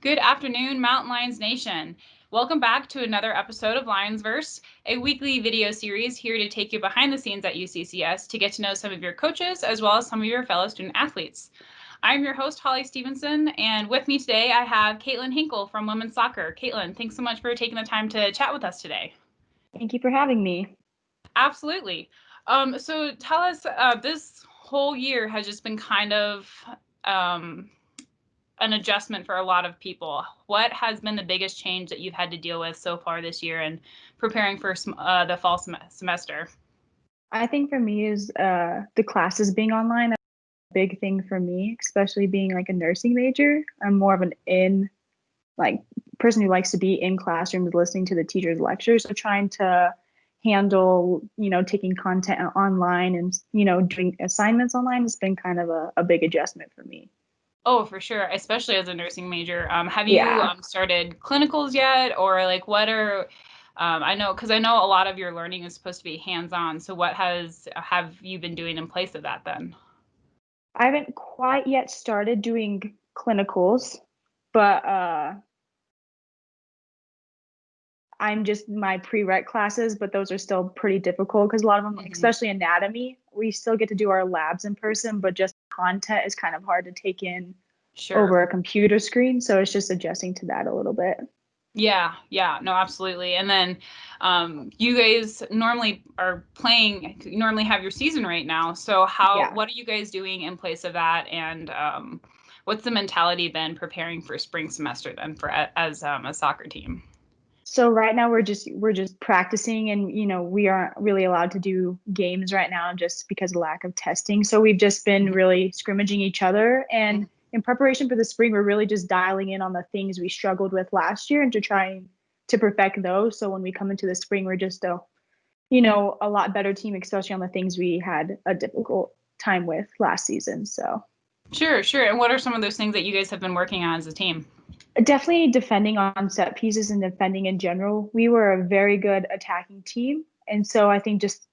Good afternoon, Mountain Lions Nation. Welcome back to another episode of Lionsverse, a weekly video series here to take you behind the scenes at UCCS to get to know some of your coaches as well as some of your fellow student athletes. I'm your host, Holly Stevenson, and with me today I have Kaitlin Hinkle from women's soccer. Kaitlin, thanks so much for taking the time to chat with us today. Thank you for having me. Absolutely. So tell us, this whole year has just been kind of an adjustment for a lot of people. What has been the biggest change that you've had to deal with so far this year and preparing for the fall semester? I think for me is the classes being online. That's a big thing for me, especially being like a nursing major. I'm more of an person who likes to be in classrooms listening to the teacher's lectures. So trying to handle, taking content online and, doing assignments online has been kind of a big adjustment for me. Oh, for sure, especially as a nursing major. Have you Yeah. started clinicals yet, or like what are I know a lot of your learning is supposed to be hands-on. So what have you been doing in place of that then? I haven't quite yet started doing clinicals, but I'm just my prereq classes, but those are still pretty difficult because a lot of them, especially anatomy, we still get to do our labs in person, but just content is kind of hard to take in Sure. over a computer screen. So it's just adjusting to that a little bit. Yeah, no, absolutely. And then you guys normally normally have your season right now. So Yeah. what are you guys doing in place of that? And what's the mentality been preparing for spring semester then for as a soccer team? So right now we're just practicing, and we aren't really allowed to do games right now just because of lack of testing. So we've just been really scrimmaging each other, and in preparation for the spring we're really just dialing in on the things we struggled with last year and to trying to perfect those. So when we come into the spring we're just a lot better team, especially on the things we had a difficult time with last season. So Sure, sure. And what are some of those things that you guys have been working on as a team? definitely defending on set pieces and defending in general. We were a very good attacking team. And so I think just,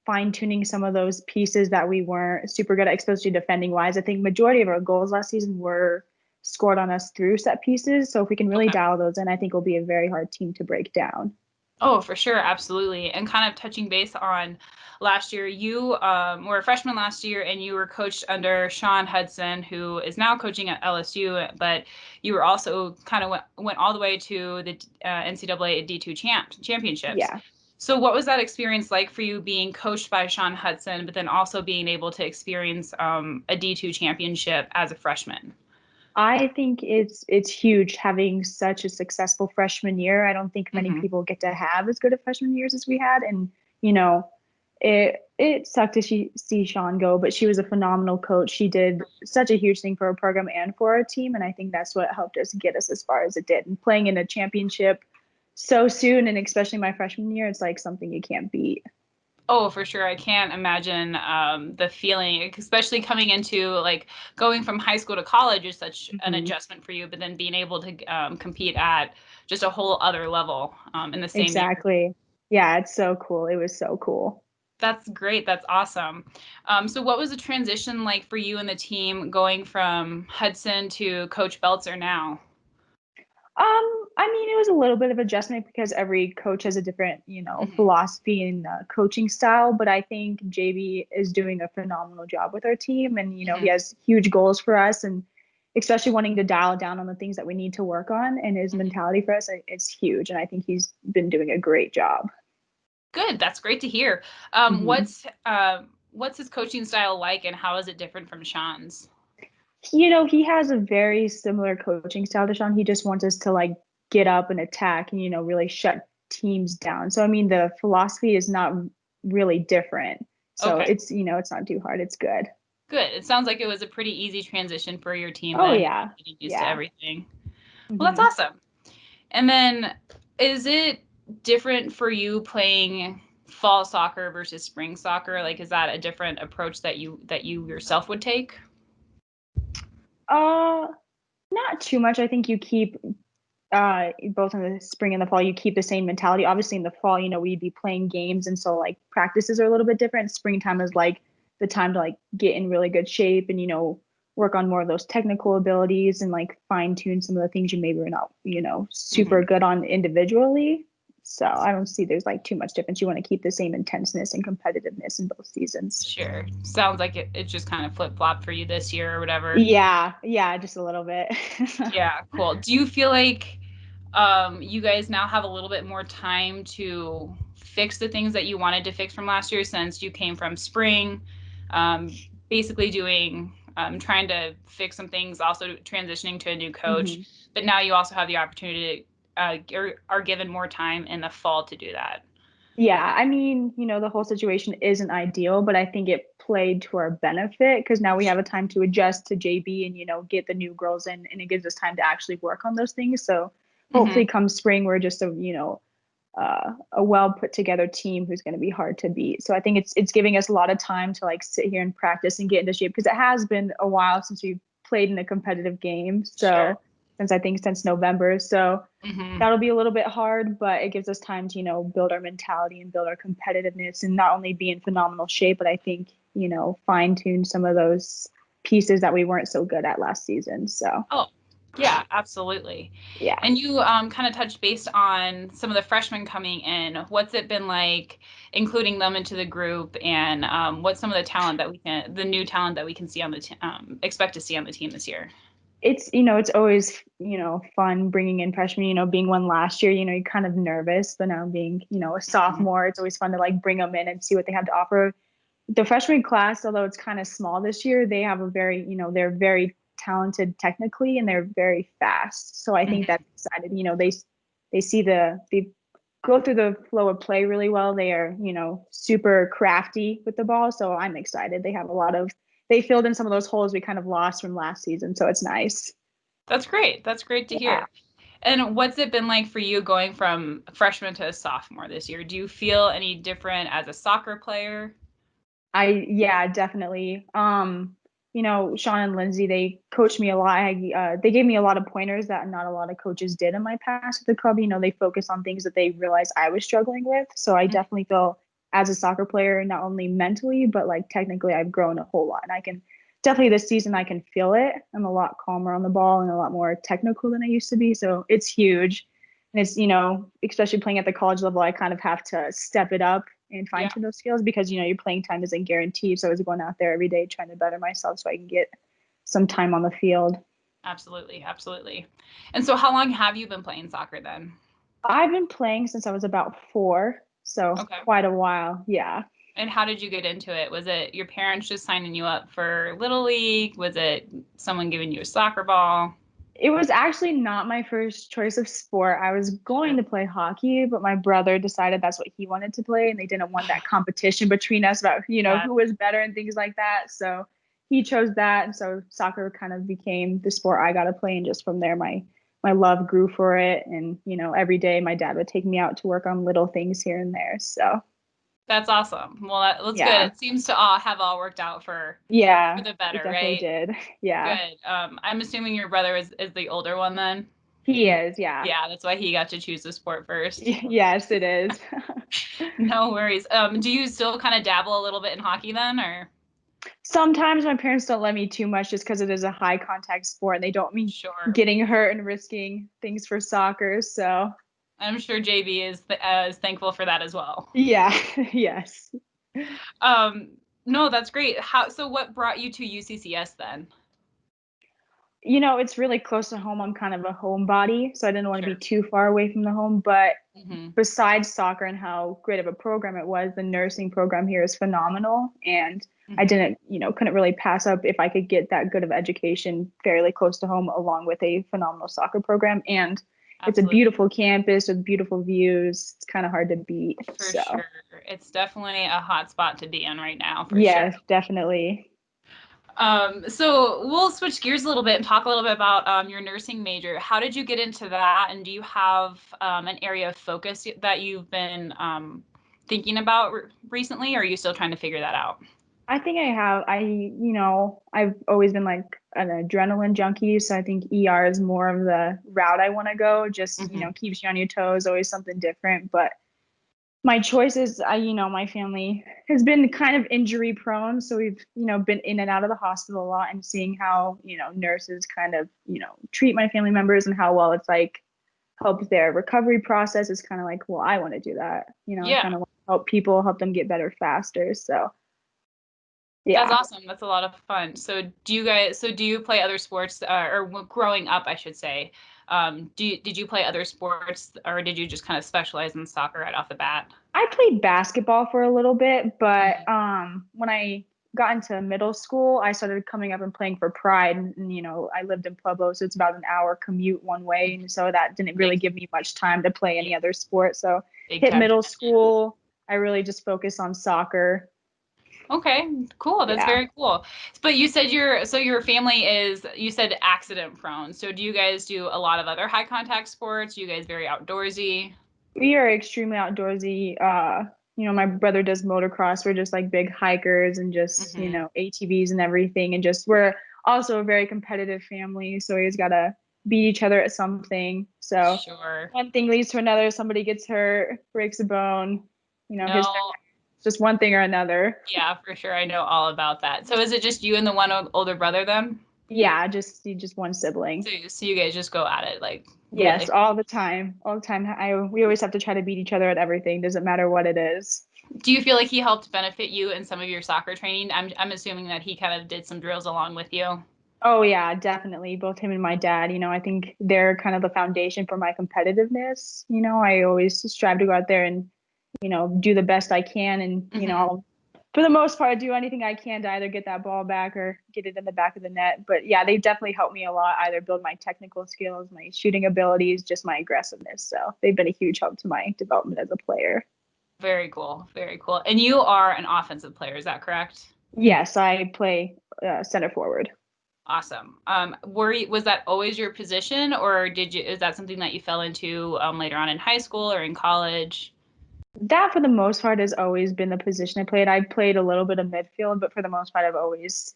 fine tuning some of those pieces that we weren't super good at, especially defending wise. I think majority of our goals last season were scored on us through set pieces. So if we can really Okay. dial those in, I think it'll be a very hard team to break down. Oh, for sure, absolutely. And kind of touching base on last year, you were a freshman last year and you were coached under Sean Hudson, who is now coaching at LSU, but you were also kind of went all the way to the NCAA D2 championships. Yeah. So what was that experience like for you being coached by Sean Hudson, but then also being able to experience a D2 championship as a freshman? I think it's huge having such a successful freshman year. I don't think many Mm-hmm. people get to have as good a freshman years as we had, and you know, it sucked to see Sean go, but she was a phenomenal coach. She did such a huge thing for our program and for our team, and I think that's what helped us get us as far as it did. And playing in a championship so soon, and especially my freshman year, it's like something you can't beat. Oh, for sure. I can't imagine the feeling, especially coming into like going from high school to college is such an Mm-hmm. adjustment for you, but then being able to compete at just a whole other level in the same year. Exactly. Yeah, it's so cool. It was so cool. That's great. That's awesome. So, what was the transition like for you and the team going from Hudson to Coach Belzer now? I mean, it was a little bit of adjustment because every coach has a different, Hmm. philosophy and coaching style. But I think JB is doing a phenomenal job with our team, and he Hmm. has huge goals for us, and especially wanting to dial down on the things that we need to work on. And his Hmm. mentality for us, it's huge, and I think he's been doing a great job. Good. That's great to hear. Hmm. What's his coaching style like, and how is it different from Sean's? He has a very similar coaching style to Sean. He just wants us to like get up and attack and, really shut teams down. So, I mean, the philosophy is not really different. So Okay. it's not too hard. It's good. Good. It sounds like it was a pretty easy transition for your team Oh, then, yeah. getting used to Yeah. everything. Well, that's Hmm. awesome. And then is it different for you playing fall soccer versus spring soccer? Like, is that a different approach that you yourself would take? Uh, Not too much. I think you keep both in the spring and the fall, you keep the same mentality. Obviously, in the fall, we'd be playing games, and so like practices are a little bit different. Springtime is like the time to like get in really good shape and work on more of those technical abilities and like fine tune some of the things you maybe were not, super good on individually. So I don't see there's like too much difference. You want to keep the same intenseness and competitiveness in both seasons. Sure. Sounds like it just kind of flip-flopped for you this year or whatever. Yeah, just a little bit. Yeah, cool. Do you feel like you guys now have a little bit more time to fix the things that you wanted to fix from last year since you came from spring, um, basically doing trying to fix some things, also transitioning to a new coach, but now you also have the opportunity to are given more time in the fall to do that. Yeah, I mean, the whole situation isn't ideal, but I think it played to our benefit because now we have a time to adjust to JB and, get the new girls in, and it gives us time to actually work on those things. So hopefully come spring, we're just a well put together team who's going to be hard to beat. So I think it's giving us a lot of time to like sit here and practice and get into shape because it has been a while since we've played in a competitive game. So since November. So that'll be a little bit hard, but it gives us time to, build our mentality and build our competitiveness and not only be in phenomenal shape, but I think, fine tune some of those pieces that we weren't so good at last season. So. Oh, yeah, absolutely. Yeah. And you kind of touched based on some of the freshmen coming in. What's it been like including them into the group, and what's some of the new talent that we can see on the expect to see on the team this year? It's always, fun bringing in freshmen, being one last year, you're kind of nervous, but now being, a sophomore, it's always fun to like bring them in and see what they have to offer. The freshman class, although it's kind of small this year, they have a very, they're very talented technically and they're very fast. So I think that's excited. They go through the flow of play really well. They are, super crafty with the ball. So I'm excited. They filled in some of those holes we kind of lost from last season. So it's nice. That's great. That's great to hear. And what's it been like for you going from freshman to a sophomore this year? Do you feel any different as a soccer player? Yeah, definitely. Sean and Lindsay, they coached me a lot. They gave me a lot of pointers that not a lot of coaches did in my past at the club. They focus on things that they realized I was struggling with. So I definitely feel as a soccer player, not only mentally, but like technically I've grown a whole lot. And I can definitely this season, I can feel it. I'm a lot calmer on the ball and a lot more technical than I used to be. So it's huge. And it's, especially playing at the college level, I kind of have to step it up and fine tune those skills because, your playing time isn't guaranteed. So I was going out there every day trying to better myself so I can get some time on the field. Absolutely. Absolutely. And so how long have you been playing soccer then? I've been playing since I was about 4. So quite a while. Yeah. And how did you get into it? Was it your parents just signing you up for Little League? Was it someone giving you a soccer ball? It was actually not my first choice of sport. I was going to play hockey, but my brother decided that's what he wanted to play, and they didn't want that competition between us about, who was better and things like that. So he chose that, and so soccer kind of became the sport I got to play, and just from there, my love grew for it. And every day my dad would take me out to work on little things here and there. So that's awesome. Well, that's good. It seems to have all worked out for the better, it definitely right? Did. Yeah. Good. I'm assuming your brother is the older one then? He is, yeah. Yeah, that's why he got to choose the sport first. Yes, it is. No worries. Do you still kind of dabble a little bit in hockey then, or? Sometimes my parents don't let me too much just because it is a high contact sport and they don't mean getting hurt and risking things for soccer. So I'm sure JB is thankful for that as well. Yeah. Yes. No, that's great. So what brought you to UCCS then? It's really close to home. I'm kind of a homebody, so I didn't want to be too far away from the home. But besides soccer and how great of a program it was, the nursing program here is phenomenal. And I didn't, couldn't really pass up if I could get that good of education fairly close to home, along with a phenomenal soccer program. And it's a beautiful campus with beautiful views. It's kind of hard to beat. For sure. It's definitely a hot spot to be in right now, for sure. Yes, definitely. So we'll switch gears a little bit and talk a little bit about your nursing major. How did you get into that? And do you have an area of focus that you've been thinking about recently, or are you still trying to figure that out? I think I have. I've always been like an adrenaline junkie, so I think ER is more of the route I want to go. Just, keeps you on your toes, always something different. But my choices, my family has been kind of injury prone. So we've, been in and out of the hospital a lot and seeing how, nurses kind of, treat my family members and how well it's like helps their recovery process is kind of like, well, I want to do that. I Yeah. kind of want to help people, help them get better faster. So That's yeah. awesome. That's a lot of fun. Do you play other sports growing up, I should say? Did you play other sports or did you just kind of specialize in soccer right off the bat? I played basketball for a little bit, but Mhm. when I got into middle school, I started coming up and playing for Pride. And, I lived in Pueblo, so it's about an hour commute one way. And so that didn't really Big, give me much time to play yeah, any other sport. So big hit time middle commitment. school, I really just focused on soccer. Okay, cool. That's Yeah. very cool. But your family is, you said accident prone. So do you guys do a lot of other high contact sports? You guys very outdoorsy? We are extremely outdoorsy. My brother does motocross. We're just like big hikers and just, Hmm. ATVs and everything. And just we're also a very competitive family. So we always gotta beat each other at something. So Sure. one thing leads to another. Somebody gets hurt, breaks a bone, his turn. No, It's just one thing or another. yeah, for sure. I know all about that. So is it just you and the one older brother then? Yeah, just one sibling. So you guys just go at it like Yes, really? all the time. All the time. We always have to try to beat each other at everything. Doesn't matter what it is. Do you feel like he helped benefit you in some of your soccer training? I'm assuming that he kind of did some drills along with you. Oh yeah, definitely. Both him and my dad, I think they're kind of the foundation for my competitiveness. I always strive to go out there and, do the best I can and, Hmm. I'll for the most part do anything I can to either get that ball back or get it in the back of the net. But yeah, they definitely helped me a lot, either build my technical skills, my shooting abilities, just my aggressiveness. So they've been a huge help to my development as a player. Very cool. Very cool. And you are an offensive player, is that correct? Yes, I play center forward. Awesome. Was that always your position, or is that something that you fell into later on in high school or in college? That for the most part has always been the position I played. I played a little bit of midfield, but for the most part, I've always,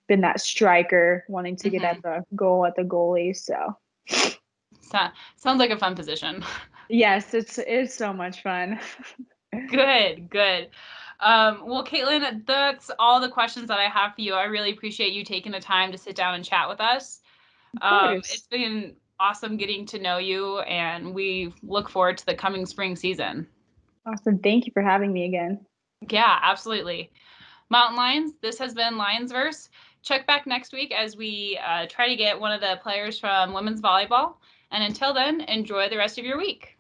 been that striker wanting to get Hmm. at the goal at the goalie. So Sounds like a fun position. yes, it's so much fun. Good, good. Well, Kaitlin, that's all the questions that I have for you. I really appreciate you taking the time to sit down and chat with us. Of course. It's been awesome getting to know you, and we look forward to the coming spring season. Awesome. Thank you for having me again. Yeah, absolutely. Mountain Lions, this has been Lionsverse. Check back next week as we try to get one of the players from women's volleyball. And until then, enjoy the rest of your week.